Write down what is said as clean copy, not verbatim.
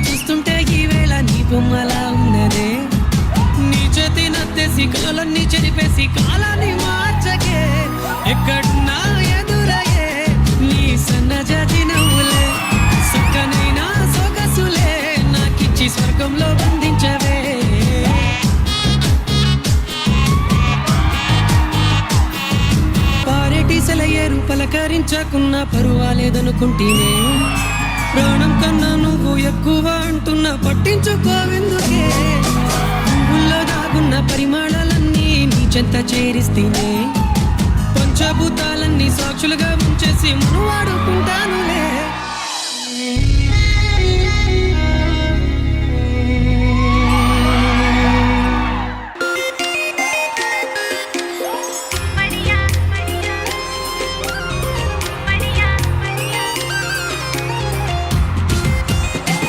చూస్తుంటే ఈవేళ నీ బొమ్మలా ఉన్నదే నీ చేతి నత్తేసి కలలన్నీ చెరిపేసి కాలాన్ని మార్చకే ఎక్కడున్నా ఎదురయ్యే నీ సన్నజాతి నవ్వులే సక్కనైనా సొగసులే నాకిచ్చి స్వర్గంలో బంధించవే పారేటీసలయ్యేరు పలకరించకున్నా పరువాలేదనుకుంటేనే ప్రాణం కన్నా నువ్వు ఎక్కువ అంటున్నా పట్టించుకోవెందుకే పువ్వుల్లో దాగున్న పరిమాణాలన్నీ నీ చెంత చేరిస్తేనే పంచభూతాలన్నీ సాక్షులుగా ఉంచేసి మనం వాడుకుంటానులే